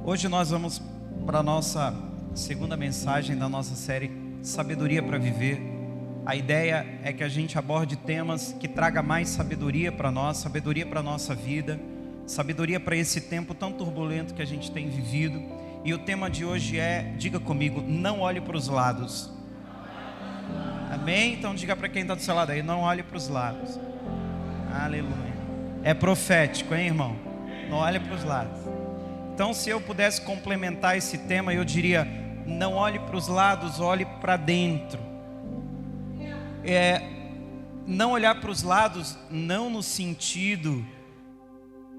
Hoje nós vamos para a nossa segunda mensagem da nossa série Sabedoria para Viver. A ideia é que a gente aborde temas que traga mais sabedoria para nós, sabedoria para a nossa vida, sabedoria para esse tempo tão turbulento que a gente tem vivido. E o tema de hoje é, diga comigo, não olhe para os lados. Amém? Então diga para quem está do seu lado aí, não olhe para os lados. Aleluia. É profético, hein, irmão? Não olhe para os lados. Então, se eu pudesse complementar esse tema, eu diria: não olhe para os lados, olhe para dentro. Não olhar para os lados, não no sentido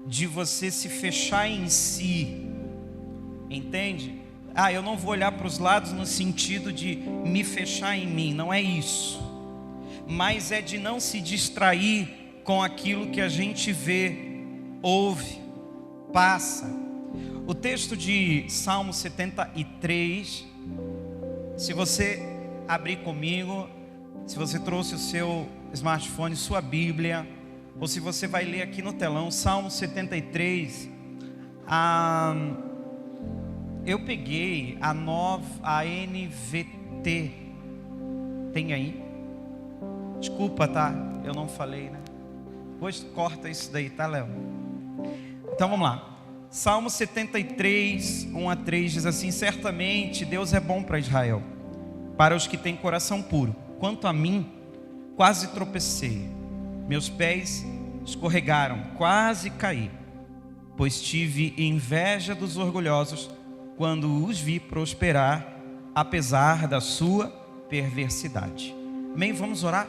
de você se fechar em si, entende? Eu não vou olhar para os lados no sentido de me fechar em mim, não é isso. Mas é de não se distrair com aquilo que a gente vê, ouve, passa. O texto de Salmo 73, se você abrir comigo, se você trouxe o seu smartphone, sua Bíblia, ou se você vai ler aqui no telão, Salmo 73, eu peguei a NVT, tem aí? Desculpa, tá? Eu não falei, né? Depois corta isso daí, tá, Léo? Então vamos lá. Salmo 73, 1 a 3 diz assim: certamente Deus é bom para Israel, para os que têm coração puro. Quanto a mim, quase tropecei, meus pés escorregaram, quase caí, pois tive inveja dos orgulhosos quando os vi prosperar, apesar da sua perversidade. Amém? Vamos orar?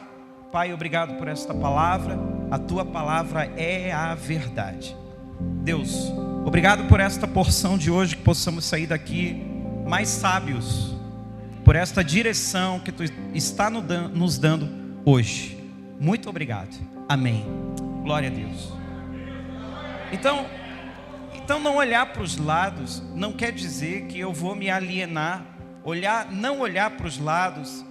Pai, obrigado por esta palavra. A tua palavra é a verdade. Deus, obrigado por esta porção de hoje, que possamos sair daqui mais sábios, por esta direção que tu está nos dando hoje. Muito obrigado. Amém. Glória a Deus. Então não olhar para os lados não quer dizer que eu vou me alienar. Não olhar para os lados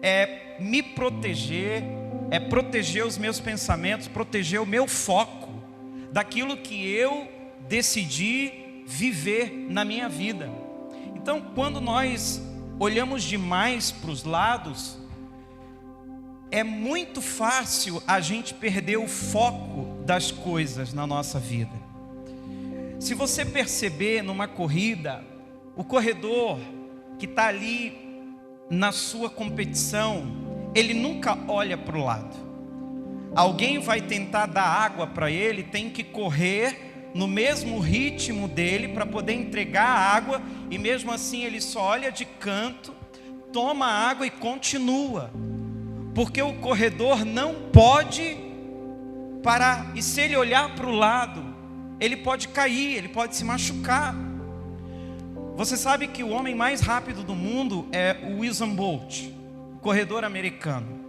é me proteger, é proteger os meus pensamentos, proteger o meu foco daquilo que eu decidi viver na minha vida. Então, quando nós olhamos demais para os lados, é muito fácil a gente perder o foco das coisas na nossa vida. Se você perceber numa corrida, o corredor que está ali na sua competição, ele nunca olha para o lado. Alguém vai tentar dar água para ele, tem que correr no mesmo ritmo dele para poder entregar a água, e mesmo assim ele só olha de canto, toma a água e continua, porque o corredor não pode parar. E se ele olhar para o lado, ele pode cair, ele pode se machucar. Você sabe que o homem mais rápido do mundo é o Usain Bolt, corredor americano.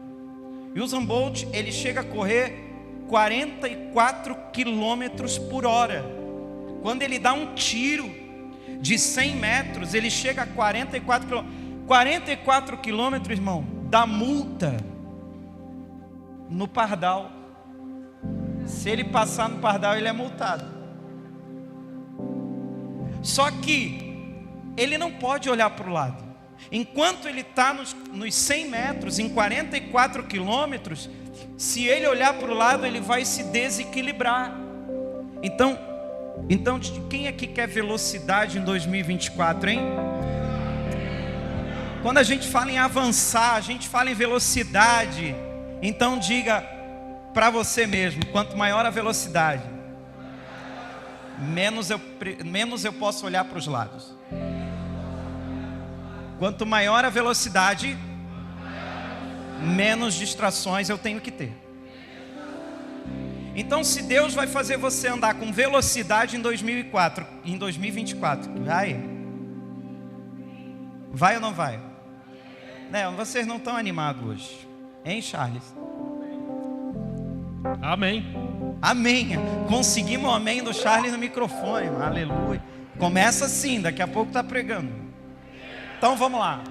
O Usain Bolt, ele chega a correr 44 quilômetros por hora. Quando ele dá um tiro de 100 metros, ele chega a 44 quilômetros. 44 quilômetros, irmão, dá multa no Pardal. Se ele passar no Pardal, ele é multado. Só que ele não pode olhar para o lado. Enquanto ele está nos 100 metros, em 44 quilômetros, se ele olhar para o lado, ele vai se desequilibrar. Então, quem aqui quer velocidade em 2024, hein? Quando a gente fala em avançar, a gente fala em velocidade. Então diga para você mesmo: quanto maior a velocidade, menos eu posso olhar para os lados. Quanto maior a velocidade, menos distrações eu tenho que ter. Então, se Deus vai fazer você andar com velocidade em 2024, vai ou não vai? Vocês não estão animados hoje, hein, Charles? Amém. Amém. Conseguimos o amém do Charles no microfone. Aleluia. Começa assim, daqui a pouco está pregando. Então vamos lá.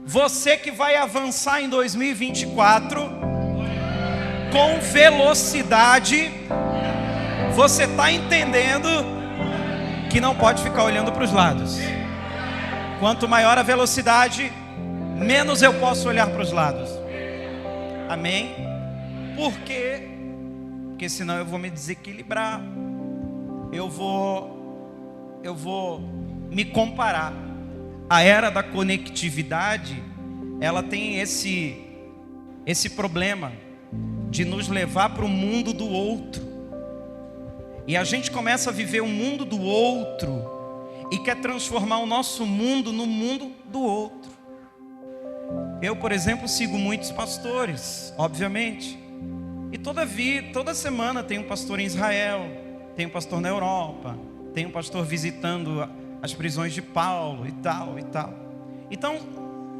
Você que vai avançar em 2024 com velocidade, você está entendendo que não pode ficar olhando para os lados. Quanto maior a velocidade, menos eu posso olhar para os lados. Amém? Por quê? Porque senão eu vou me desequilibrar. Eu vou me comparar. A era da conectividade, ela tem esse problema de nos levar para o mundo do outro. E a gente começa a viver o mundo do outro e quer transformar o nosso mundo no mundo do outro. Eu, por exemplo, sigo muitos pastores, obviamente. E toda semana tem um pastor em Israel, tem um pastor na Europa, tem um pastor visitando as prisões de Paulo e tal e tal. Então,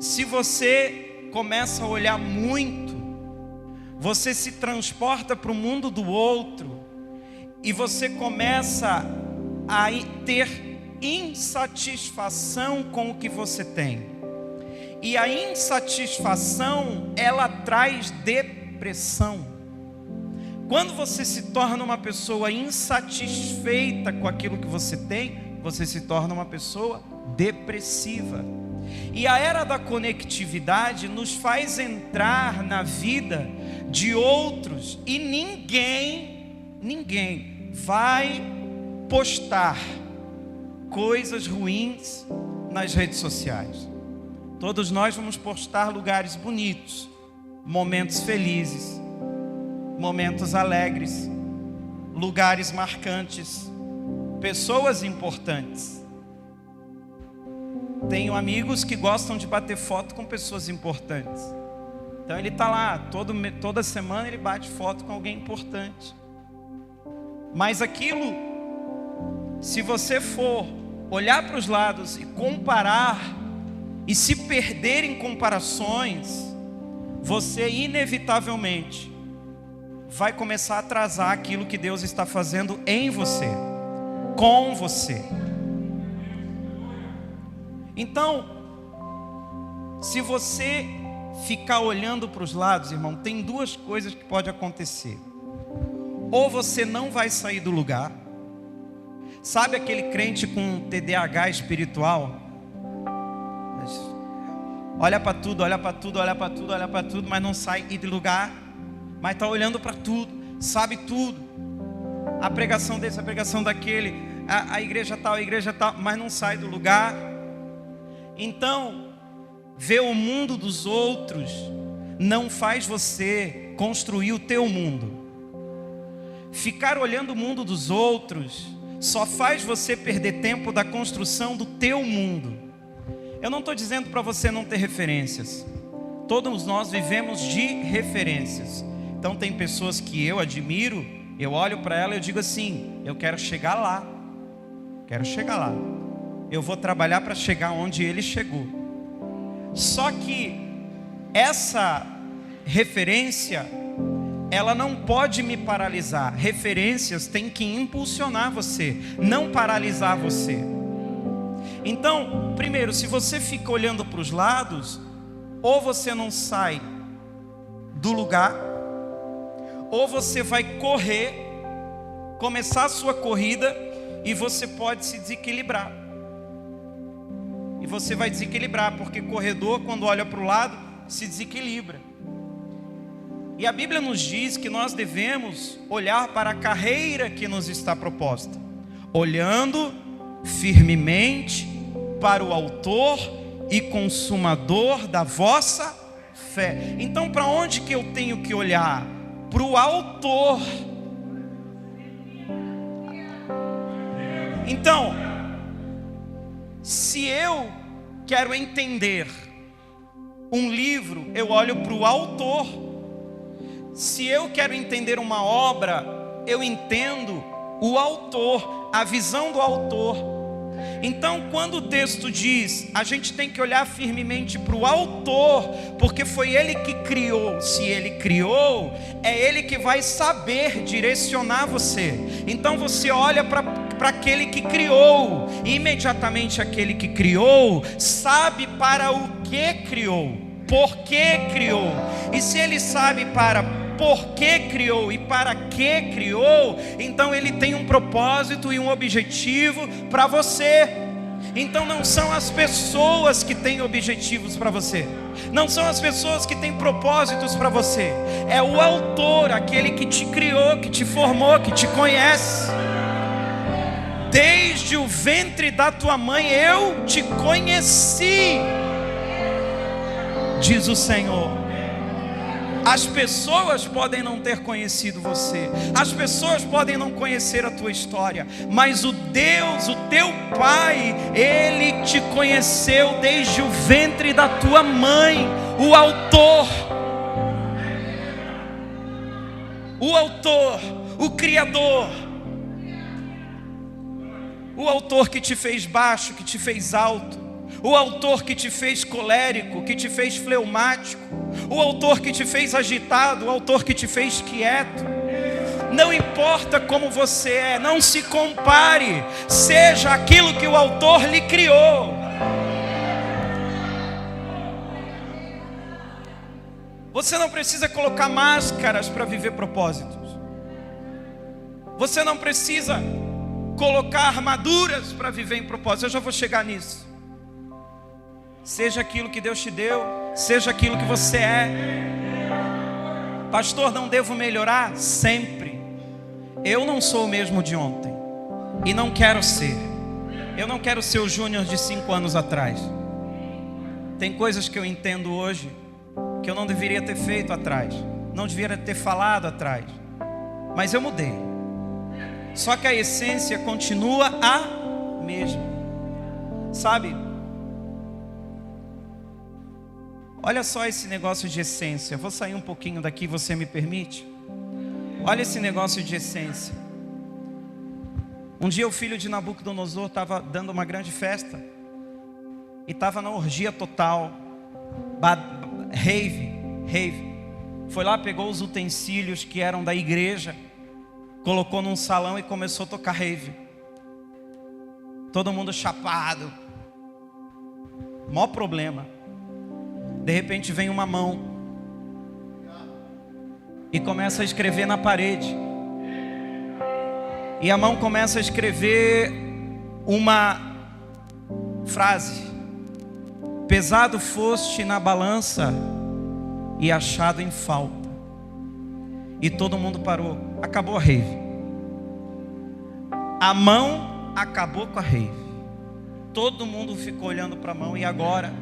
se você começa a olhar muito, você se transporta para o mundo do outro e você começa a ter insatisfação com o que você tem. E a insatisfação, ela traz depressão. Quando você se torna uma pessoa insatisfeita com aquilo que você tem, você se torna uma pessoa depressiva. E a era da conectividade nos faz entrar na vida de outros, e ninguém vai postar coisas ruins nas redes sociais. Todos nós vamos postar lugares bonitos, momentos felizes, momentos alegres, lugares marcantes, pessoas importantes. Tenho amigos que gostam de bater foto com pessoas importantes. Então ele está lá, toda semana ele bate foto com alguém importante. Mas aquilo, se você for olhar para os lados e comparar, e se perder em comparações, você inevitavelmente vai começar a atrasar aquilo que Deus está fazendo em você, com você. Então, se você ficar olhando para os lados, irmão, tem duas coisas que podem acontecer. Ou você não vai sair do lugar. Sabe aquele crente com TDAH espiritual? Olha para tudo, olha para tudo, olha para tudo, olha para tudo, mas não sai do lugar. Mas está olhando para tudo, sabe tudo. A pregação desse, a pregação daquele, a igreja tal, mas não sai do lugar. Então, ver o mundo dos outros não faz você construir o teu mundo. Ficar olhando o mundo dos outros só faz você perder tempo da construção do teu mundo. Eu não estou dizendo para você não ter referências. Todos nós vivemos de referências. Então tem pessoas que eu admiro, eu olho para ela e eu digo assim: eu quero chegar lá. Quero chegar lá. Eu vou trabalhar para chegar onde ele chegou. Só que essa referência, ela não pode me paralisar. Referências têm que impulsionar você, não paralisar você. Então, primeiro, se você fica olhando para os lados, ou você não sai do lugar, ou você vai correr, começar a sua corrida, e você pode se desequilibrar. E você vai desequilibrar, porque corredor, quando olha para o lado, se desequilibra. E a Bíblia nos diz que nós devemos olhar para a carreira que nos está proposta, olhando firmemente para o autor e consumador da vossa fé. Então, para onde que eu tenho que olhar? Para o autor. Então, se eu quero entender um livro, eu olho para o autor. Se eu quero entender uma obra, eu entendo o autor, a visão do autor. Então, quando o texto diz, a gente tem que olhar firmemente para o autor, porque foi ele que criou. Se ele criou, é ele que vai saber direcionar você. Então você olha para aquele que criou, e imediatamente aquele que criou sabe para o que criou, por que criou. E se ele sabe para por que criou e para que criou, então Ele tem um propósito e um objetivo para você. Então não são as pessoas que têm objetivos para você, não são as pessoas que têm propósitos para você, é o autor, aquele que te criou, que te formou, que te conhece. Desde o ventre da tua mãe eu te conheci, diz o Senhor. As pessoas podem não ter conhecido você, as pessoas podem não conhecer a tua história, mas o Deus, o teu Pai, Ele te conheceu desde o ventre da tua mãe. O autor, o Criador, o autor que te fez baixo, que te fez alto, o autor que te fez colérico, que te fez fleumático, o autor que te fez agitado, o autor que te fez quieto. Não importa como você é, não se compare, seja aquilo que o autor lhe criou. Você não precisa colocar máscaras para viver propósitos. Você não precisa colocar armaduras para viver em propósito. Eu já vou chegar nisso. Seja aquilo que Deus te deu, seja aquilo que você é. Pastor, não devo melhorar? Sempre. Eu não sou o mesmo de ontem e não quero ser. Eu não quero ser o Júnior de 5 anos atrás. Tem coisas que eu entendo hoje que eu não deveria ter feito atrás, não deveria ter falado atrás, mas eu mudei. Só que a essência continua a mesma. Sabe? Olha só esse negócio de essência. Vou sair um pouquinho daqui, você me permite? Olha esse negócio de essência. Um dia o filho de Nabucodonosor estava dando uma grande festa e estava na orgia total, rave. Foi lá, pegou os utensílios que eram da igreja, colocou num salão e começou a tocar rave. Todo mundo chapado. Maior problema. De repente vem uma mão e começa a escrever na parede. E a mão começa a escrever uma frase: pesado foste na balança e achado em falta. E todo mundo parou. Acabou a rave. A mão acabou com a rave. Todo mundo ficou olhando para a mão. E agora?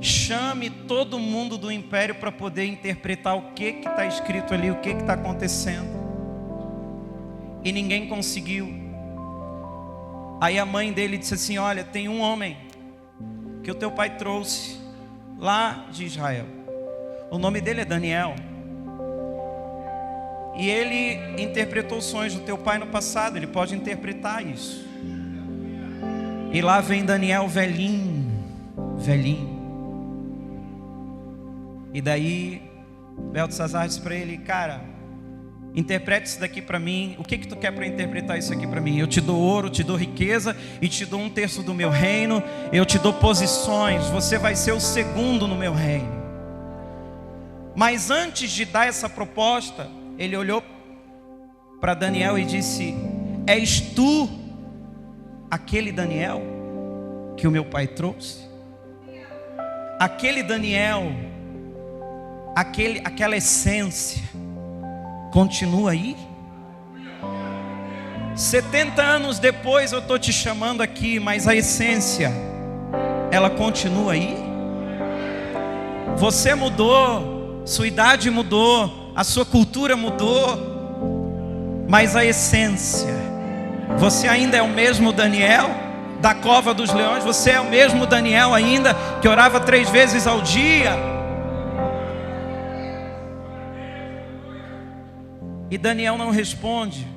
Chame todo mundo do império para poder interpretar o que está escrito ali, o que está acontecendo. E ninguém conseguiu. Aí a mãe dele disse assim: olha, tem um homem que o teu pai trouxe lá de Israel. O nome dele é Daniel. E ele interpretou os sonhos do teu pai no passado. Ele pode interpretar isso. E lá vem Daniel velhinho. E daí Beltesazar disse para ele: cara, interprete isso daqui para mim. O que tu quer para interpretar isso aqui para mim? Eu te dou ouro, te dou riqueza e te dou 1/3 do meu reino. Eu te dou posições. Você vai ser o segundo no meu reino. Mas antes de dar essa proposta, ele olhou para Daniel e disse: és tu aquele Daniel que o meu pai trouxe? Aquele Daniel, aquela essência continua aí? 70 anos depois eu estou te chamando aqui, mas a essência, ela continua aí? Você mudou, sua idade mudou, a sua cultura mudou, mas a essência, você ainda é o mesmo Daniel da cova dos leões? Você é o mesmo Daniel ainda que orava 3 vezes ao dia? E Daniel não responde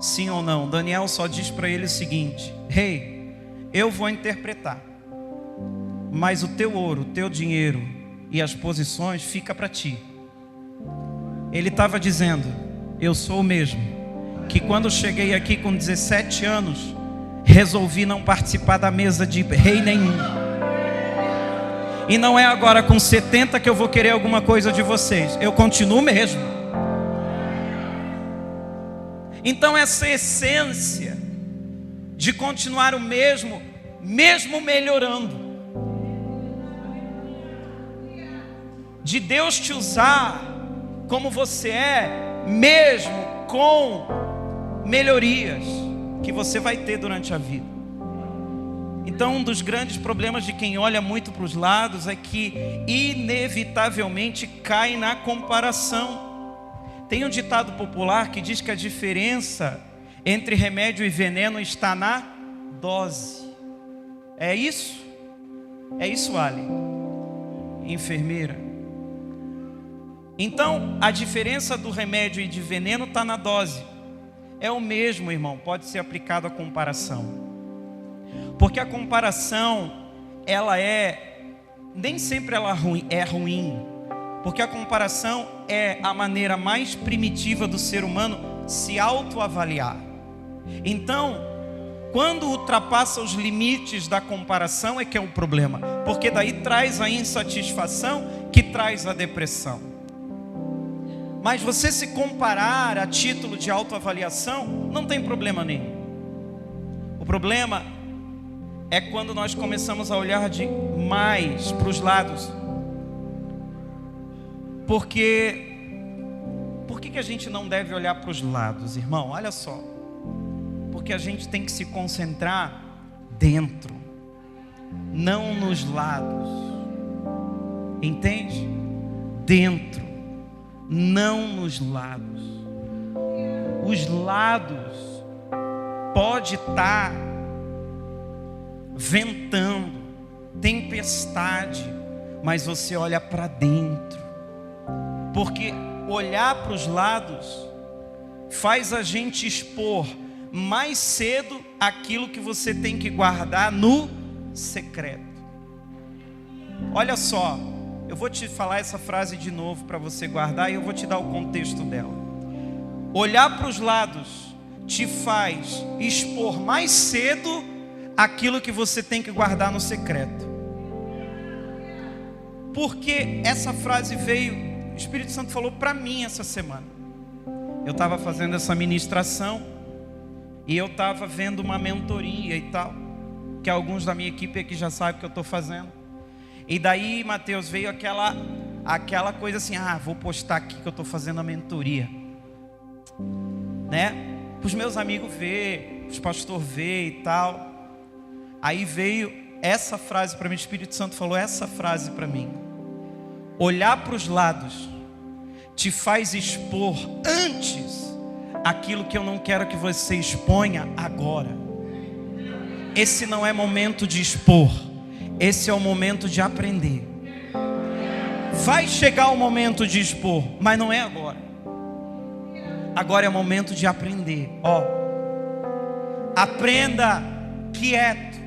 sim ou não. Daniel só diz para ele o seguinte: rei, eu vou interpretar, mas o teu ouro, o teu dinheiro e as posições fica para ti. Ele estava dizendo: eu sou o mesmo que quando cheguei aqui com 17 anos resolvi não participar da mesa de rei nenhum. E não é agora com 70 que eu vou querer alguma coisa de vocês. Eu continuo mesmo. Então essa essência de continuar o mesmo, mesmo melhorando, de Deus te usar como você é, mesmo com melhorias que você vai ter durante a vida. Então um dos grandes problemas de quem olha muito para os lados é que inevitavelmente cai na comparação. Tem um ditado popular que diz que a diferença entre remédio e veneno está na dose. É isso? É isso, Ali, enfermeira? Então, a diferença do remédio e de veneno está na dose. É o mesmo, irmão, pode ser aplicado à comparação. Porque a comparação, nem sempre ela é ruim. Porque a comparação é a maneira mais primitiva do ser humano se autoavaliar. Então, quando ultrapassa os limites da comparação é que é o problema. Porque daí traz a insatisfação que traz a depressão. Mas você se comparar a título de autoavaliação, não tem problema nenhum. O problema é quando nós começamos a olhar demais para os lados. Por que a gente não deve olhar para os lados, irmão? Olha só. Porque a gente tem que se concentrar dentro, não nos lados. Entende? Dentro, não nos lados. Os lados pode estar ventando, tempestade, mas você olha para dentro. Porque olhar para os lados faz a gente expor mais cedo aquilo que você tem que guardar no secreto. Olha só, eu vou te falar essa frase de novo para você guardar e eu vou te dar o contexto dela. Olhar para os lados te faz expor mais cedo aquilo que você tem que guardar no secreto. Porque essa frase veio, o Espírito Santo falou para mim essa semana. Eu estava fazendo essa ministração e eu estava vendo uma mentoria e tal, que alguns da minha equipe aqui já sabem que eu estou fazendo. E daí, Mateus, veio aquela coisa assim, vou postar aqui que eu estou fazendo a mentoria, né? Para os meus amigos ver, os pastores ver e tal. Aí veio essa frase para mim, o Espírito Santo falou essa frase para mim. Olhar para os lados te faz expor antes aquilo que eu não quero que você exponha agora. Esse não é momento de expor, esse é o momento de aprender. Vai chegar o momento de expor, mas não é agora. Agora é o momento de aprender. Aprenda quieto.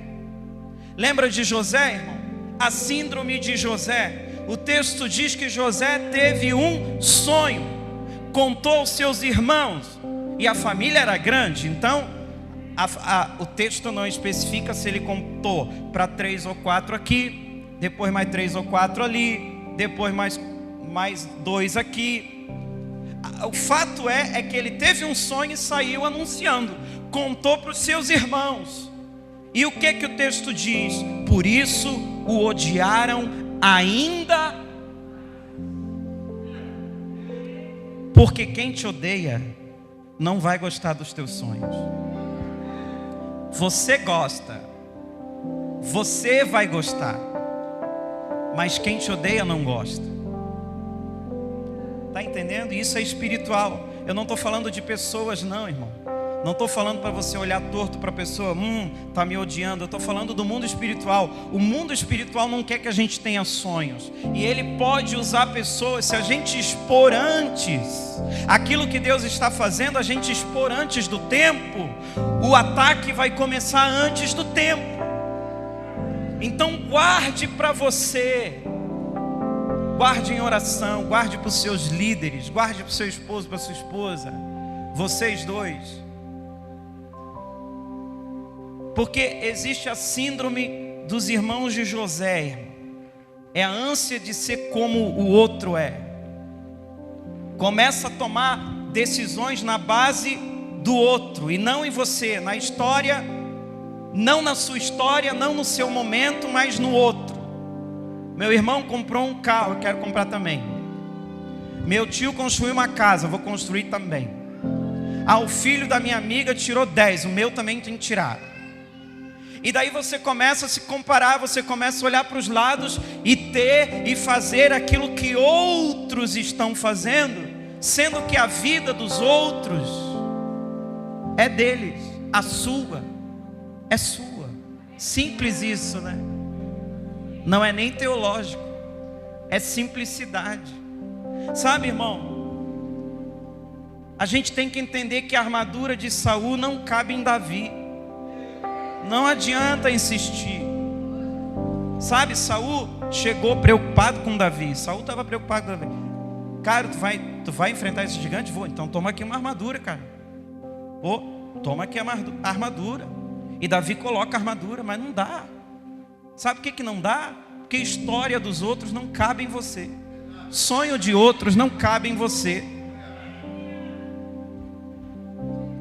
Lembra de José, irmão? A síndrome de José. O texto diz que José teve um sonho, contou aos seus irmãos, e a família era grande, então o texto não especifica se ele contou para 3 ou 4 aqui, depois mais 3 ou 4 ali, depois mais 2 aqui. O fato é que ele teve um sonho e saiu anunciando, contou para os seus irmãos. E o que o texto diz? Por isso o odiaram ainda, porque quem te odeia não vai gostar dos teus sonhos. Você gosta, você vai gostar, mas quem te odeia não gosta. Está entendendo? Isso é espiritual. Eu não estou falando de pessoas não, irmão. Não estou falando para você olhar torto para a pessoa, está me odiando. Eu estou falando do mundo espiritual. O mundo espiritual não quer que a gente tenha sonhos. E ele pode usar pessoas, se a gente expor antes aquilo que Deus está fazendo, a gente expor antes do tempo, o ataque vai começar antes do tempo. Então guarde para você. Guarde em oração, guarde para os seus líderes, guarde para o seu esposo, para a sua esposa. Vocês dois. Porque existe a síndrome dos irmãos de José, irmão. é a ânsia de ser como o outro é. Começa a tomar decisões na base do outro e não em você, na história, não na sua história, não no seu momento, mas no outro. Meu irmão comprou um carro, eu quero comprar também. Meu tio construiu uma casa, eu vou construir também. O filho da minha amiga tirou 10, o meu também tem que tirar. E daí você começa a se comparar, você começa a olhar para os lados e ter e fazer aquilo que outros estão fazendo, sendo que a vida dos outros é deles, a sua é sua. Simples isso, né? Não é nem teológico, é simplicidade. Sabe, irmão, a gente tem que entender que a armadura de Saul não cabe em Davi. Não adianta insistir. Sabe, Saul chegou preocupado com Davi. Saul estava preocupado com Davi. Cara, tu vai enfrentar esse gigante? Vou, então toma aqui uma armadura, cara. Toma aqui a armadura. E Davi coloca a armadura, mas não dá. Sabe por que não dá? Porque a história dos outros não cabe em você. Sonho de outros não cabe em você.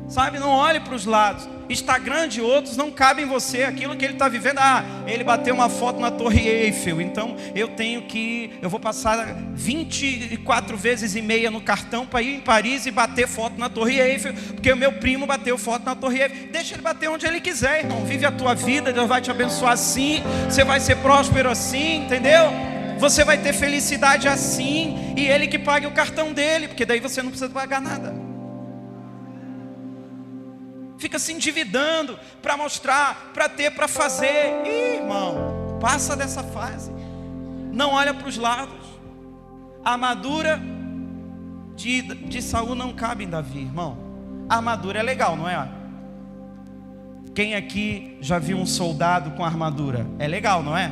Sabe, não olhe para os lados. Instagram de outros não cabe em você. Aquilo que ele está vivendo. Ele bateu uma foto na Torre Eiffel, então eu vou passar 24 vezes e meia no cartão para ir em Paris e bater foto na Torre Eiffel, porque o meu primo bateu foto na Torre Eiffel. Deixa ele bater onde ele quiser, irmão. Vive a tua vida, Deus vai te abençoar assim. Você vai ser próspero assim, entendeu? Você vai ter felicidade assim. E ele que pague o cartão dele, porque daí você não precisa pagar nada. Fica se endividando para mostrar, para ter, para fazer. Irmão, passa dessa fase. Não olha para os lados. A armadura de Saul não cabe em Davi, irmão. A armadura é legal, não é? Quem aqui já viu um soldado com armadura? É legal, não é?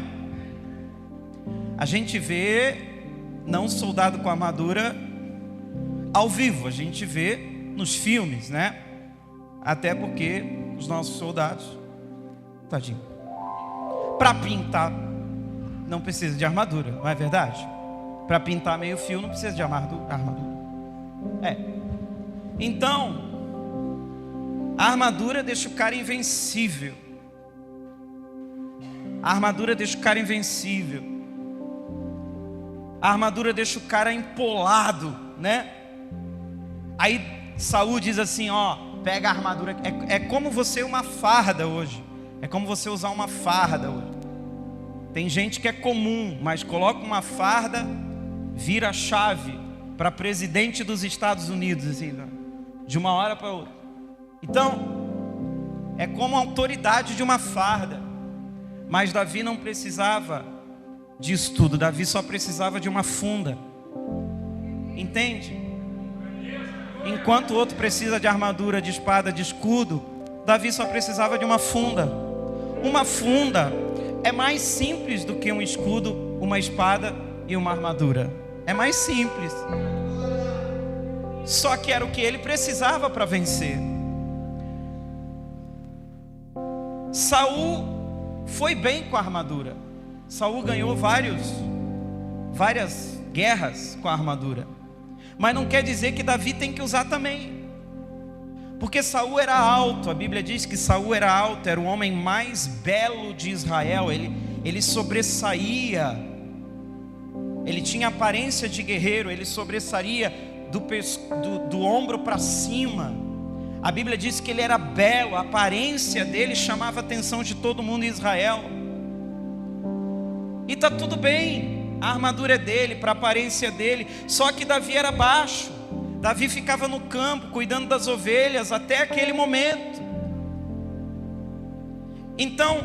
A gente vê não um soldado com armadura ao vivo, a gente vê nos filmes, né? Até porque os nossos soldados, tadinho, para pintar não precisa de armadura, não é verdade? Para pintar meio fio não precisa de armadura. Então, a armadura deixa o cara invencível. A armadura deixa o cara invencível. A armadura deixa o cara empolado, né? Aí Saul diz assim, pega a armadura. É como você uma farda hoje. É como você usar uma farda hoje. Tem gente que é comum, mas coloca uma farda, vira a chave para presidente dos Estados Unidos, assim, de uma hora para outra. Então, é como a autoridade de uma farda. Mas Davi não precisava disso tudo. Davi só precisava de uma funda. Entende? Enquanto o outro precisa de armadura, de espada, de escudo, Davi só precisava de uma funda. Uma funda é mais simples do que um escudo, uma espada e uma armadura. É mais simples. Só que era o que ele precisava para vencer. Saul foi bem com a armadura. Saul ganhou várias guerras com a armadura. Mas não quer dizer que Davi tem que usar também. Porque Saul era alto. A Bíblia diz que Saul era alto. Era o homem mais belo de Israel. Ele sobressaía. Ele tinha aparência de guerreiro. Ele sobressaía do ombro para cima. A Bíblia diz que ele era belo. A aparência dele chamava a atenção de todo mundo em Israel. E está tudo bem. A armadura é dele, para a aparência dele. Só que Davi era baixo. Davi ficava no campo, cuidando das ovelhas, até aquele momento. Então,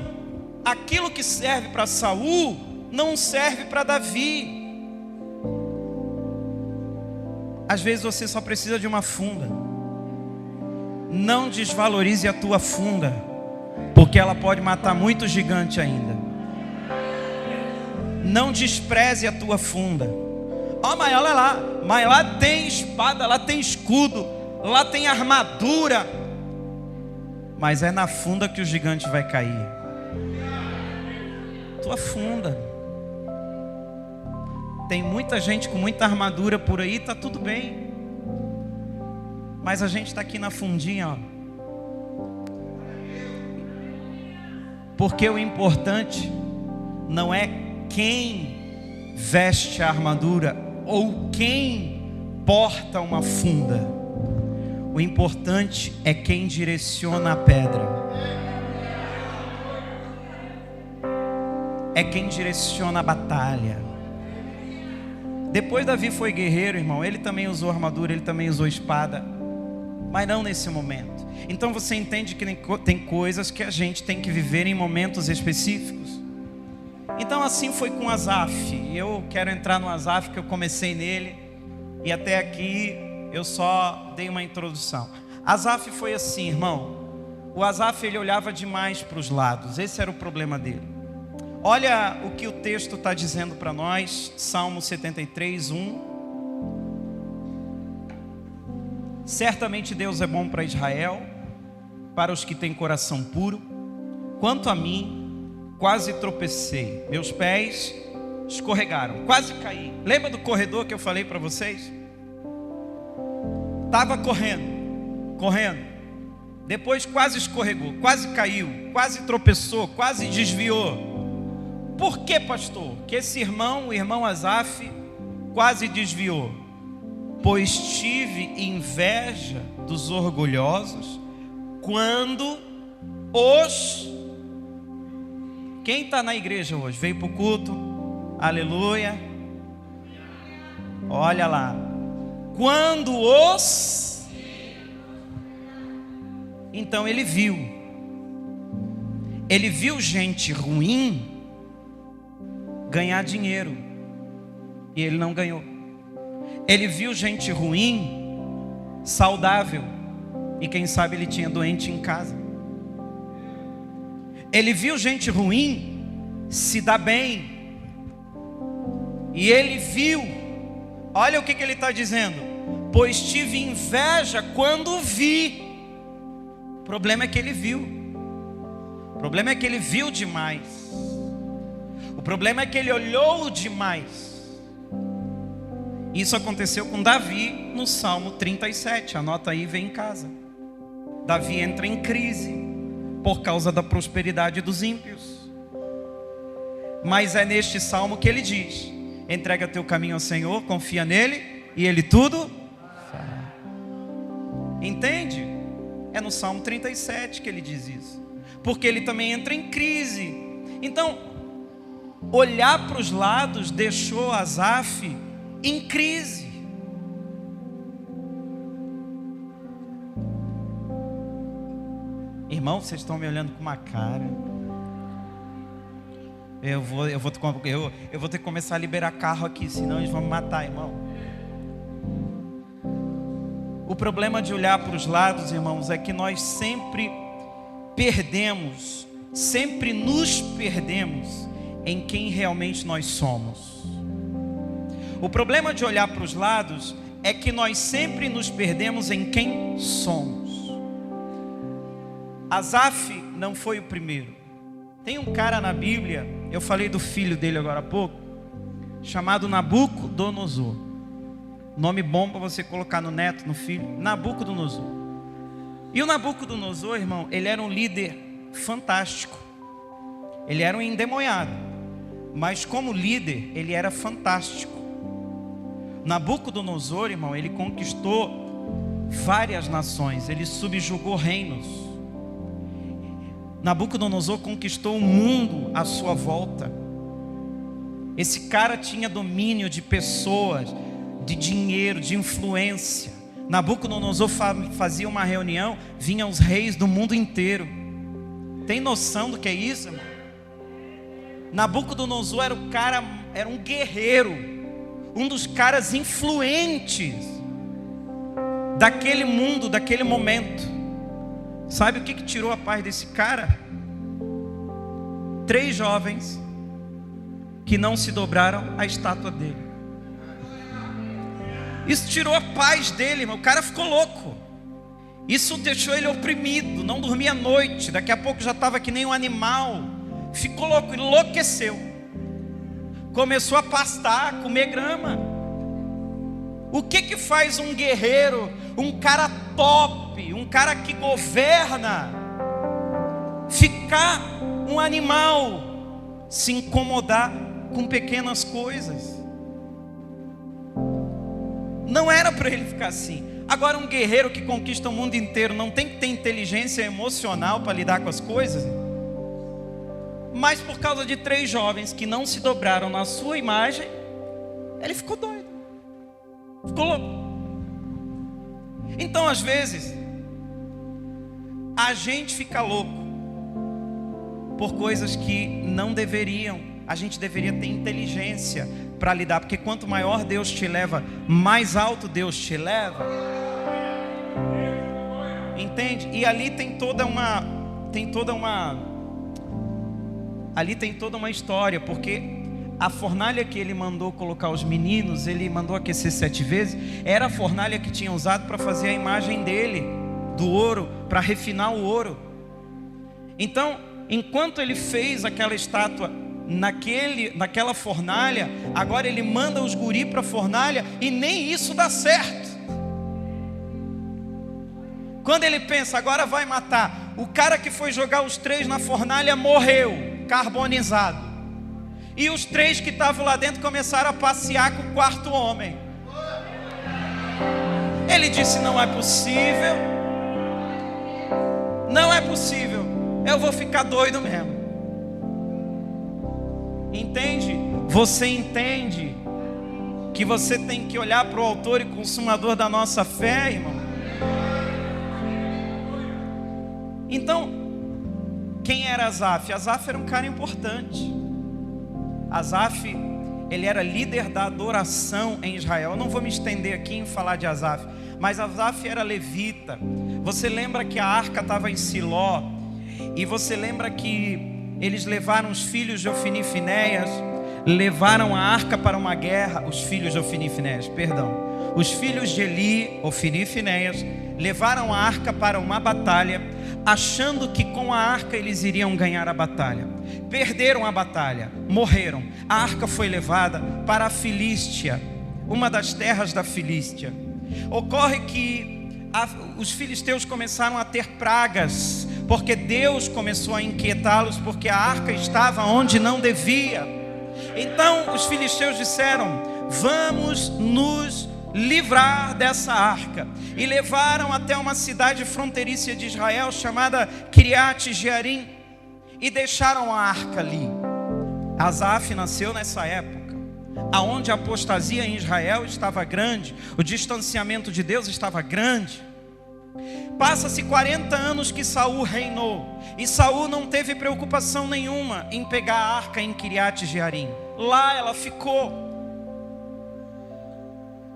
aquilo que serve para Saul, não serve para Davi. Às vezes você só precisa de uma funda. Não desvalorize a tua funda, porque ela pode matar muito gigante ainda. Não despreze a tua funda. Mas olha lá, mas lá tem espada, lá tem escudo, lá tem armadura. Mas é na funda que o gigante vai cair. Tua funda. Tem muita gente com muita armadura por aí, tá tudo bem. Mas a gente está aqui na fundinha, ó. Porque o importante não é quem veste a armadura ou quem porta uma funda. O importante é quem direciona a pedra. É quem direciona a batalha. Depois Davi foi guerreiro, irmão. Ele também usou armadura, ele também usou espada. Mas não nesse momento. Então você entende que tem coisas que a gente tem que viver em momentos específicos. Então assim foi com Asaf. E eu quero entrar no Asaf, que eu comecei nele. E até aqui eu só dei uma introdução. Asaf foi assim, irmão. O Asaf, ele olhava demais para os lados. Esse era o problema dele. Olha o que o texto está dizendo para nós. Salmo 73, 1. Certamente Deus é bom para Israel, para os que têm coração puro. Quanto a mim, quase tropecei, meus pés escorregaram, quase caí. Lembra do corredor que eu falei para vocês? Estava correndo, depois quase escorregou, quase caiu, quase tropeçou, quase desviou. Por que, pastor? Que esse irmão, o irmão Asaf, quase desviou. Pois tive inveja dos orgulhosos quando os... Quem está na igreja hoje? Veio para o culto? Aleluia. Olha lá. Quando os... Então ele viu gente ruim ganhar dinheiro e ele não ganhou. Ele viu gente ruim, saudável, e quem sabe ele tinha doente em casa. Ele viu gente ruim se dar bem, e ele viu, olha o que ele está dizendo: pois tive inveja quando vi. O problema é que ele viu. O problema é que ele viu demais. O problema é que ele olhou demais. Isso aconteceu com Davi no Salmo 37. Anota aí, vem em casa. Davi entra em crise por causa da prosperidade dos ímpios. Mas é neste salmo que ele diz: entrega teu caminho ao Senhor, confia nele e ele tudo fará. Entende? É no Salmo 37 que ele diz isso. Porque ele também entra em crise. Então, olhar para os lados deixou Asaf em crise. Irmão, vocês estão me olhando com uma cara. Eu vou ter que começar a liberar carro aqui, senão eles vão me matar, irmão. O problema de olhar para os lados, irmãos, é que nós sempre nos perdemos em quem realmente nós somos. O problema de olhar para os lados é que nós sempre nos perdemos em quem somos. Asaf não foi o primeiro. Tem um cara na Bíblia, eu falei do filho dele agora há pouco, chamado Nabucodonosor. Nome bom para você colocar no neto, no filho. Nabucodonosor. E o Nabucodonosor, irmão, ele era um líder fantástico. Ele era um endemoniado, mas como líder, ele era fantástico. Nabucodonosor, irmão, ele conquistou várias nações, ele subjugou reinos. Nabucodonosor conquistou o mundo à sua volta. Esse cara tinha domínio de pessoas, de dinheiro, de influência. Nabucodonosor fazia uma reunião, vinham os reis do mundo inteiro. Tem noção do que é isso, irmão? Nabucodonosor era um guerreiro, um dos caras influentes daquele mundo, daquele momento. Sabe o que tirou a paz desse cara? 3 jovens que não se dobraram à estátua dele. Isso tirou a paz dele, irmão. O cara ficou louco. Isso deixou ele oprimido, não dormia à noite. Daqui a pouco já estava que nem um animal. Ficou louco, enlouqueceu. começou a pastar, a comer grama. O que faz um guerreiro, um cara top, um cara que governa, ficar um animal, se incomodar com pequenas coisas? Não era para ele ficar assim. Agora, um guerreiro que conquista o mundo inteiro não tem que ter inteligência emocional para lidar com as coisas? Mas por causa de 3 jovens que não se dobraram na sua imagem, ele ficou doido, ficou louco. Então, às vezes, a gente fica louco por coisas que não deveriam. A gente deveria ter inteligência para lidar, porque quanto maior Deus te leva, mais alto Deus te leva. Entende? E ali tem toda uma história, porque a fornalha que ele mandou colocar os meninos, ele mandou aquecer 7 vezes, era a fornalha que tinha usado para fazer a imagem dele, do ouro, para refinar o ouro. Então, enquanto ele fez aquela estátua naquela fornalha, agora ele manda os guri para a fornalha e nem isso dá certo. Quando ele pensa, agora vai matar, o cara que foi jogar os 3 na fornalha morreu, carbonizado. E os 3 que estavam lá dentro começaram a passear com o 4º homem. Ele disse, não é possível. Não é possível. Eu vou ficar doido mesmo. Entende? Você entende que você tem que olhar para o autor e consumador da nossa fé, irmão? Então, quem era Asaf? Asaf era um cara importante. Asaf, ele era líder da adoração em Israel. Eu não vou me estender aqui em falar de Asaf, mas Asaf era levita. Você lembra que a arca estava em Siló, e você lembra que eles levaram os filhos de Ofni e Finéias, levaram a arca para uma guerra. Os filhos de Ofni e Finéias, perdão, os filhos de Eli, Ofni e Finéias, levaram a arca para uma batalha, achando que com a arca eles iriam ganhar a batalha. Perderam a batalha, morreram. A arca foi levada para a Filístia, uma das terras da Filístia. Ocorre que os filisteus começaram a ter pragas, porque Deus começou a inquietá-los, porque a arca estava onde não devia. Então os filisteus disseram, vamos nos livrar dessa arca, e levaram até uma cidade fronteiriça de Israel chamada Kiriat Jearim, e deixaram a arca ali. Asaf nasceu nessa época, aonde a apostasia em Israel estava grande, o distanciamento de Deus estava grande. Passa-se 40 anos que Saul reinou, e Saul não teve preocupação nenhuma em pegar a arca em Kiriat Jearim. Lá ela ficou.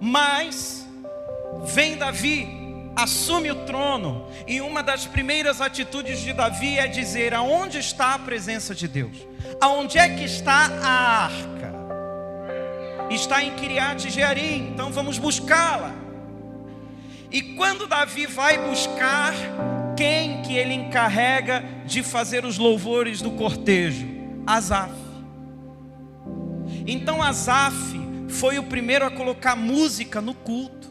Mas vem Davi, assume o trono, e uma das primeiras atitudes de Davi é dizer, aonde está a presença de Deus? Aonde é que está a arca? Está em Kiriat Jearim, então vamos buscá-la. E quando Davi vai buscar, quem que ele encarrega de fazer os louvores do cortejo? Asaf. Então Asaf foi o primeiro a colocar música no culto.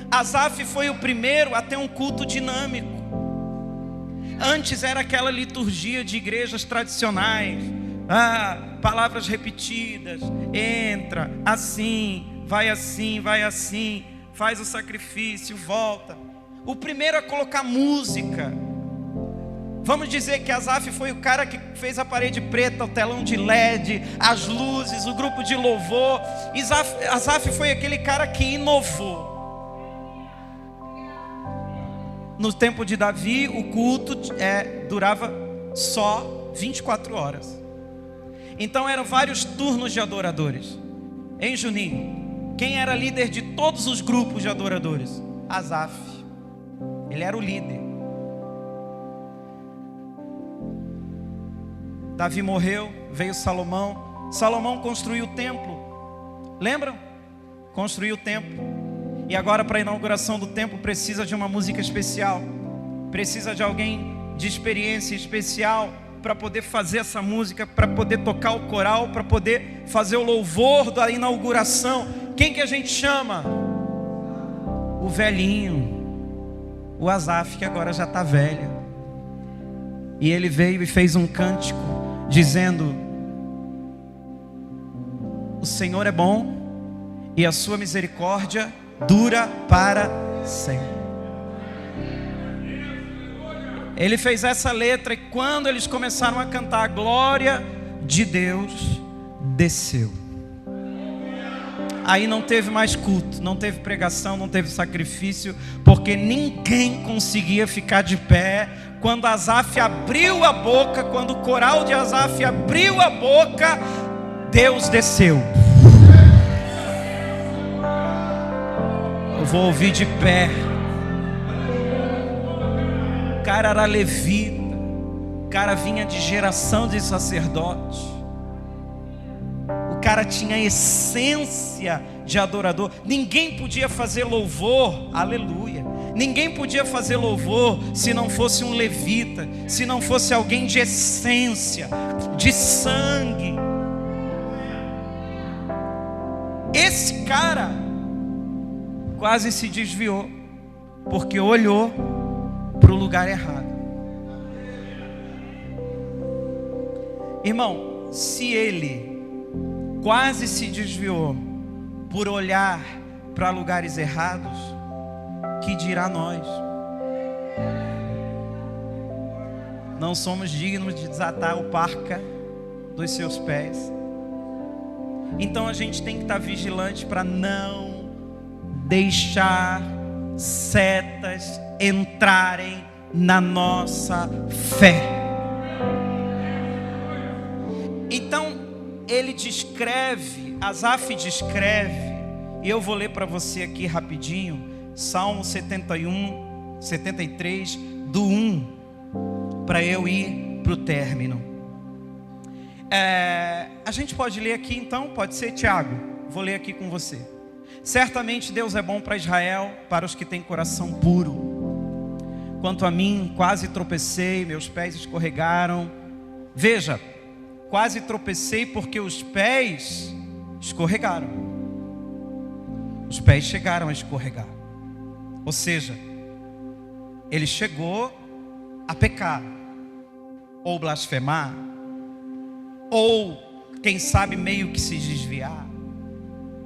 Asaf foi o primeiro a ter um culto dinâmico. Antes era aquela liturgia de igrejas tradicionais, palavras repetidas, entra, assim, vai assim, faz o sacrifício, volta. O primeiro a colocar música. Vamos dizer que Asaf foi o cara que fez a parede preta, o telão de LED, as luzes, o grupo de louvor. Asaf foi aquele cara que inovou. No tempo de Davi, o culto durava só 24 horas. Então eram vários turnos de adoradores. Em Juninho, quem era líder de todos os grupos de adoradores? Asaf. Ele era o líder. Davi morreu, veio Salomão. Salomão construiu o templo. Lembram? Construiu o templo. E agora, para a inauguração do templo, precisa de uma música especial. Precisa de alguém de experiência especial para poder fazer essa música, para poder tocar o coral, para poder fazer o louvor da inauguração. Quem que a gente chama? O velhinho, o Asaf, que agora já está velho. E ele veio e fez um cântico dizendo: o Senhor é bom e a sua misericórdia dura para sempre. Ele fez essa letra e quando eles começaram a cantar, a glória de Deus desceu. Aí não teve mais culto, não teve pregação, não teve sacrifício, porque ninguém conseguia ficar de pé. Quando Asaf abriu a boca, quando o coral de Asaf abriu a boca, Deus desceu. Eu vou ouvir de pé. O cara era levita, o cara vinha de geração de sacerdote, o cara tinha essência de adorador. Ninguém podia fazer louvor, aleluia, ninguém podia fazer louvor se não fosse um levita, se não fosse alguém de essência, de sangue. Esse cara quase se desviou, porque olhou para o lugar errado. Irmão, se ele quase se desviou por olhar para lugares errados, que dirá nós? Não somos dignos de desatar o parca dos seus pés. Então a gente tem que estar vigilante para não deixar setas entrarem na nossa fé. Então ele descreve, Asaf descreve, e eu vou ler para você aqui rapidinho, Salmo 71, 73, do 1, para eu ir para o término. A gente pode ler aqui então, pode ser, Tiago? Vou ler aqui com você. Certamente Deus é bom para Israel, para os que têm coração puro. Quanto a mim, quase tropecei, meus pés escorregaram. Veja, quase tropecei porque os pés escorregaram. Os pés chegaram a escorregar. Ou seja, ele chegou a pecar, ou blasfemar, ou quem sabe meio que se desviar,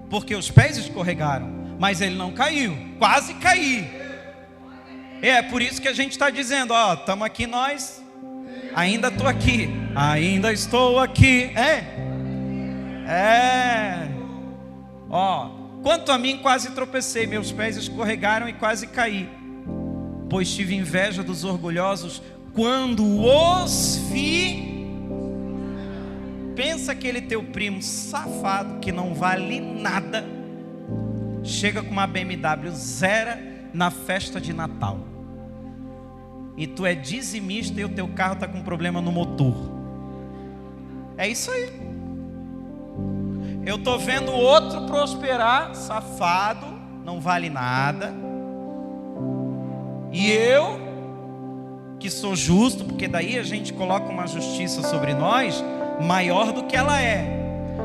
porque os pés escorregaram, mas ele não caiu, quase caiu. É por isso que a gente está dizendo, ó, estamos aqui nós, ainda estou aqui, ainda estou aqui, ó, quanto a mim quase tropecei, meus pés escorregaram e quase caí, pois tive inveja dos orgulhosos quando os vi. Pensa aquele teu primo safado que não vale nada, chega com uma BMW zero na festa de Natal, e tu é dizimista e o teu carro está com problema no motor. É isso aí. Eu estou vendo o outro prosperar, safado, não vale nada, e eu, que sou justo, porque daí a gente coloca uma justiça sobre nós maior do que ela é,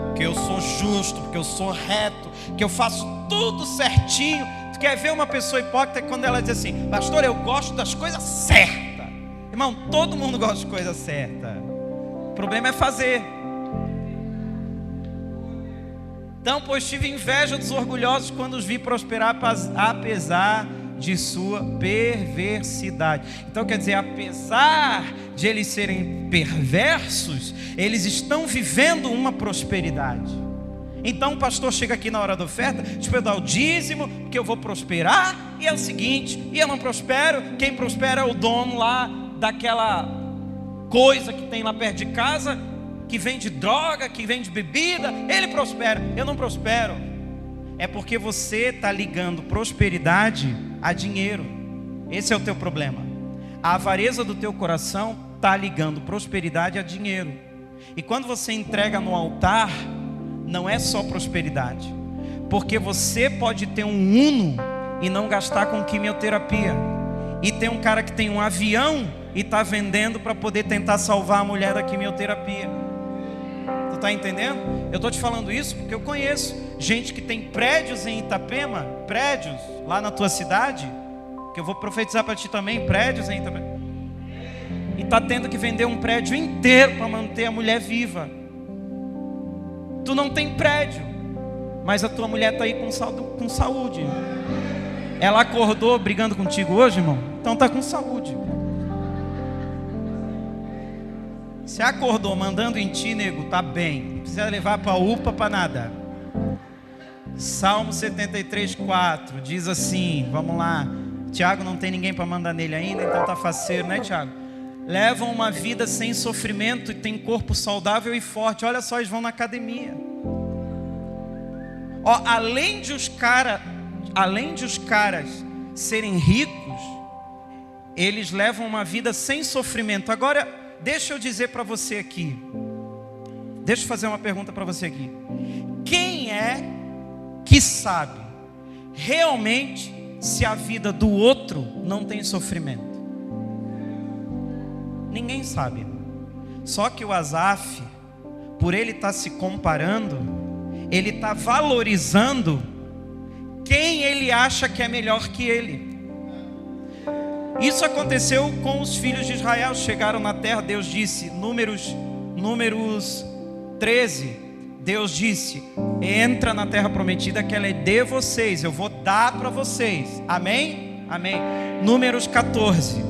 porque eu sou justo, porque eu sou reto, que eu faço tudo certinho. Tu quer ver uma pessoa hipócrita quando ela diz assim: pastor, eu gosto das coisas certas. Irmão, todo mundo gosta de coisa certa, o problema é fazer. Então, pois tive inveja dos orgulhosos quando os vi prosperar, apesar de sua perversidade. Então quer dizer, apesar de eles serem perversos, eles estão vivendo uma prosperidade. Então o pastor chega aqui na hora da oferta, tipo, eu dar o dízimo, porque eu vou prosperar, e é o seguinte, e eu não prospero, quem prospera é o dono lá daquela coisa que tem lá perto de casa, que vende droga, que vende bebida, ele prospera, eu não prospero. É porque você está ligando prosperidade a dinheiro. Esse é o teu problema. A avareza do teu coração está ligando prosperidade a dinheiro. E quando você entrega no altar, não é só prosperidade, porque você pode ter um Uno e não gastar com quimioterapia, e tem um cara que tem um avião e está vendendo para poder tentar salvar a mulher da quimioterapia. Tu está entendendo? Eu estou te falando isso porque eu conheço gente que tem prédios em Itapema, prédios lá na tua cidade, que eu vou profetizar para ti também, prédios em Itapema, e está tendo que vender um prédio inteiro para manter a mulher viva. Tu não tem prédio, mas a tua mulher está aí com saúde. Ela acordou brigando contigo hoje, irmão? Então está com saúde. Se acordou mandando em ti, nego, tá bem. Não precisa levar para a UPA para nada. Salmo 73:4 diz assim, vamos lá. Tiago não tem ninguém para mandar nele ainda, então tá faceiro, né, Tiago? Levam uma vida sem sofrimento e tem corpo saudável e forte. Olha só, eles vão na academia. Ó, além de os caras serem ricos, eles levam uma vida sem sofrimento. Agora, deixa eu dizer para você aqui. Deixa eu fazer uma pergunta para você aqui. Quem é que sabe realmente se a vida do outro não tem sofrimento? Ninguém sabe. Só que o Asaf, por ele estar se comparando, ele está valorizando quem ele acha que é melhor que ele. Isso aconteceu com os filhos de Israel. Chegaram na terra, Deus disse, Números 13, Deus disse, entra na terra prometida que ela é de vocês, eu vou dar para vocês. Amém? Amém. Números 14,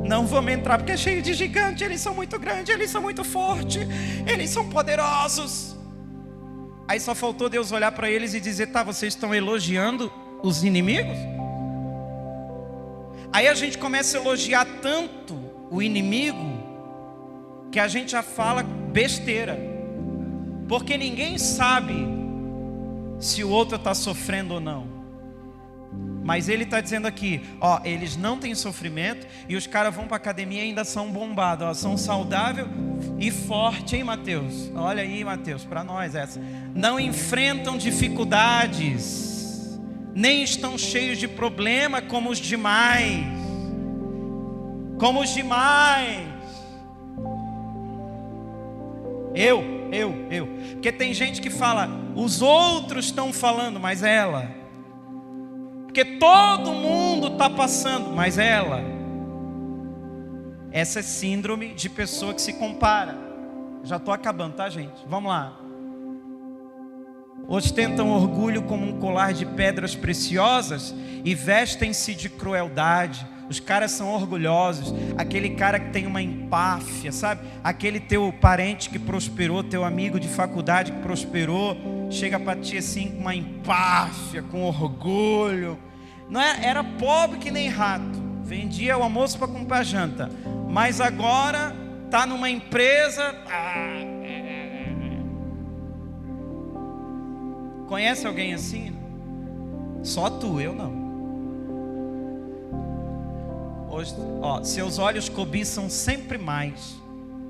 não vamos entrar porque é cheio de gigante, eles são muito grandes, eles são muito fortes, eles são poderosos. Aí só faltou Deus olhar para eles e dizer, tá, vocês estão elogiando os inimigos? Aí a gente começa a elogiar tanto o inimigo que a gente já fala besteira, porque ninguém sabe se o outro está sofrendo ou não. Mas ele está dizendo aqui, ó, eles não têm sofrimento e os caras vão para a academia e ainda são bombados, ó, são saudáveis e fortes, hein, Mateus? Olha aí, Mateus, para nós essa. Não enfrentam dificuldades, nem estão cheios de problema como os demais. Como os demais. Porque tem gente que fala, os outros estão falando, mas ela. Porque todo mundo está passando, mas ela. Essa é síndrome de pessoa que se compara. Já estou acabando, tá, gente? Vamos lá. Ostentam orgulho como um colar de pedras preciosas e vestem-se de crueldade. Os caras são orgulhosos. Aquele cara que tem uma empáfia, sabe? Aquele teu parente que prosperou, teu amigo de faculdade que prosperou, chega para ti assim com uma empáfia, com orgulho. Não é? Era pobre que nem rato, vendia o almoço para comprar janta, mas agora está numa empresa. Conhece alguém assim? Só tu, eu não. Hoje, ó, seus olhos cobiçam sempre mais,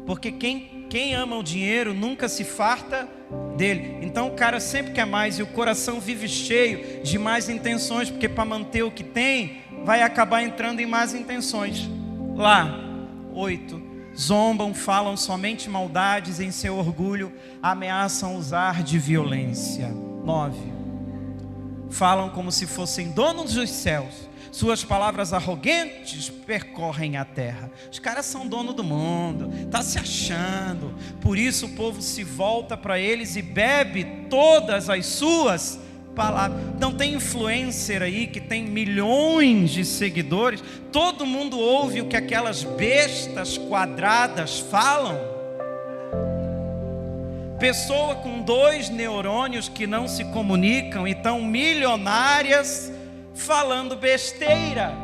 porque quem ama o dinheiro nunca se farta dele. Então o cara sempre quer mais e o coração vive cheio de más intenções, porque para manter o que tem vai acabar entrando em más intenções. Lá, 8, zombam, falam somente maldades, em seu orgulho ameaçam usar de violência. 9, falam como se fossem donos dos céus, suas palavras arrogantes percorrem a terra. Os caras são dono do mundo, tá se achando. Por isso o povo se volta para eles e bebe todas as suas palavras. Não tem influencer aí que tem milhões de seguidores, todo mundo ouve o que aquelas bestas quadradas falam. Pessoa com 2 neurônios que não se comunicam e estão milionárias falando besteira.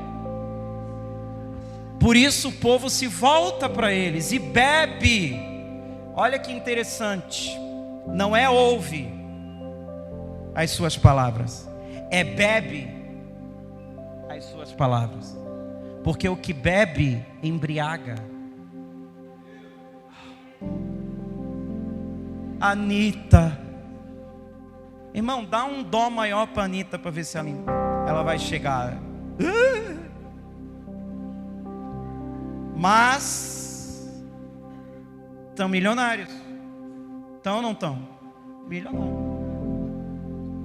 Por isso o povo se volta para eles e bebe. Olha que interessante. Não é ouve as suas palavras, é bebe as suas palavras. Porque o que bebe embriaga. Anitta, irmão, dá um dó maior para Anitta para ver se ela vai chegar. mas estão milionários. Estão ou não estão? Milionários.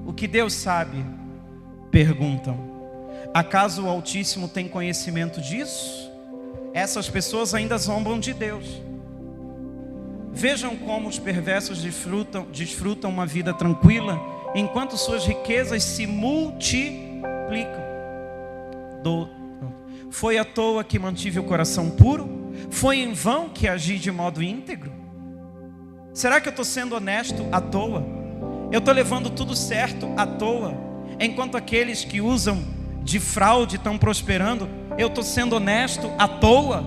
O que Deus sabe? Perguntam. Acaso o Altíssimo tem conhecimento disso? Essas pessoas ainda zombam de Deus. Vejam como os perversos desfrutam uma vida tranquila, enquanto suas riquezas se multiplicam. Foi à toa que mantive o coração puro? Foi em vão que agi de modo íntegro? Será que eu estou sendo honesto à toa? Eu estou levando tudo certo à toa? Enquanto aqueles que usam de fraude estão prosperando, eu estou sendo honesto à toa?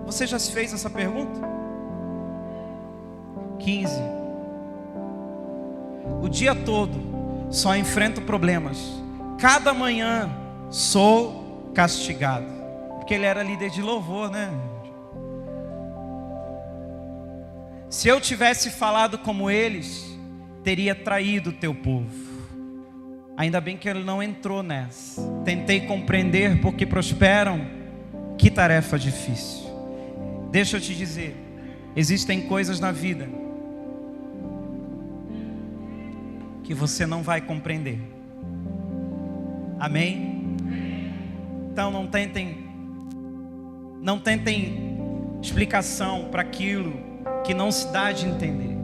Você já se fez essa pergunta? 15. O dia todo só enfrento problemas. Cada manhã sou castigado. Porque ele era líder de louvor, né? Se eu tivesse falado como eles, teria traído o teu povo. Ainda bem que ele não entrou nessa. Tentei compreender porque prosperam. Que tarefa difícil. Deixa eu te dizer, existem coisas na vida que você não vai compreender. Amém? Então não tentem explicação para aquilo que não se dá de entender.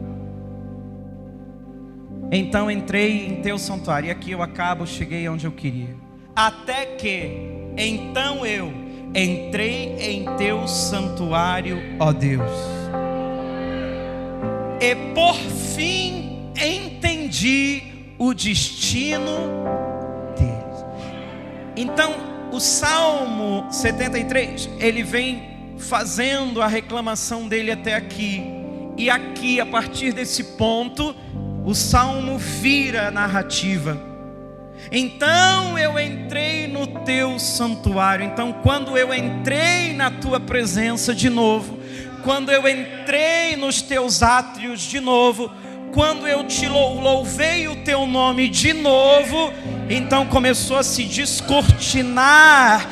Então entrei em teu santuário, e aqui eu cheguei onde eu queria. Até que, então eu entrei em teu santuário, ó Deus, e por fim entendi o destino deles. Então, o Salmo 73, ele vem fazendo a reclamação dele até aqui. E aqui, a partir desse ponto, o Salmo vira a narrativa. Então eu entrei no teu santuário. Então, quando eu entrei na tua presença de novo, quando eu entrei nos teus átrios de novo, quando eu te louvei o teu nome de novo, então começou a se descortinar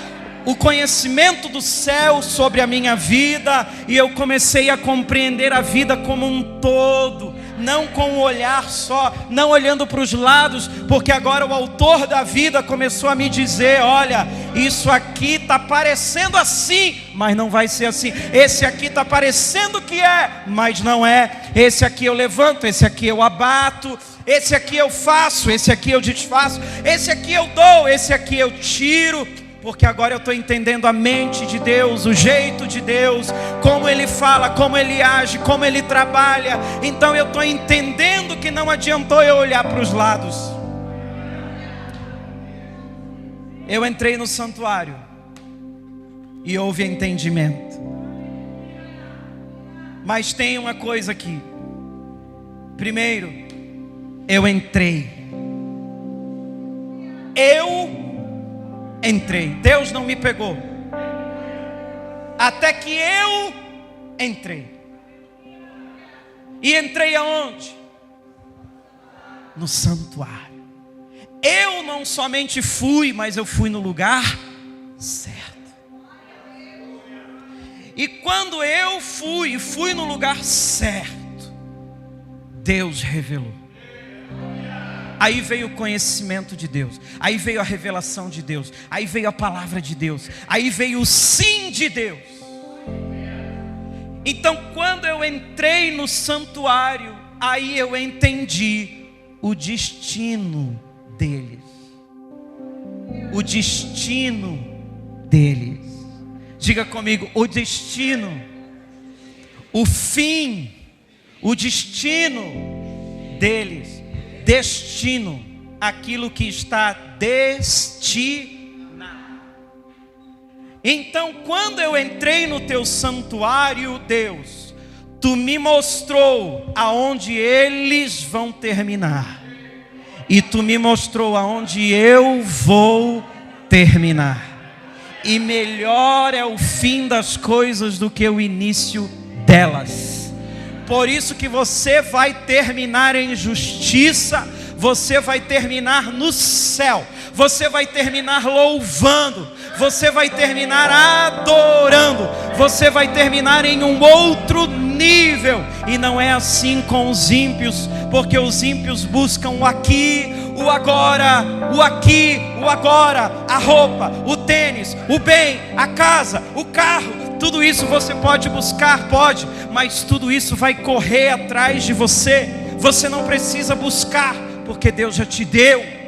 o conhecimento do céu sobre a minha vida, e eu comecei a compreender a vida como um todo, não com um olhar só, não olhando para os lados, porque agora o autor da vida começou a me dizer: olha, isso aqui está parecendo assim, mas não vai ser assim. Esse aqui está parecendo que é, mas não é. Esse aqui eu levanto, esse aqui eu abato, esse aqui eu faço, esse aqui eu desfaço, esse aqui eu dou, esse aqui eu tiro. Porque agora eu estou entendendo a mente de Deus, o jeito de Deus, como Ele fala, como Ele age, como Ele trabalha. Então eu estou entendendo que não adiantou eu olhar para os lados. Eu entrei no santuário e houve entendimento. Mas tem uma coisa aqui. Primeiro, eu entrei. Entrei. Deus não me pegou. Até que eu entrei. E entrei aonde? No santuário. Eu não somente fui, mas eu fui no lugar certo. E quando eu fui no lugar certo, Deus revelou. Aí veio o conhecimento de Deus, aí veio a revelação de Deus, aí veio a palavra de Deus, aí veio o sim de Deus. Então, quando eu entrei no santuário, aí eu entendi o destino deles. O destino deles. Diga comigo, o destino, o fim, o destino deles. Destino, aquilo que está destinado. Então, quando eu entrei no teu santuário, Deus, tu me mostrou aonde eles vão terminar, e tu me mostrou aonde eu vou terminar. E melhor é o fim das coisas do que o início delas. Por isso que você vai terminar em justiça, você vai terminar no céu, você vai terminar louvando, você vai terminar adorando, você vai terminar em um outro nível. E não é assim com os ímpios, porque os ímpios buscam o aqui, o agora, o aqui, o agora, a roupa, o tênis, o bem, a casa, o carro. Tudo isso você pode buscar, pode, mas tudo isso vai correr atrás de você. Você não precisa buscar, porque Deus já te deu.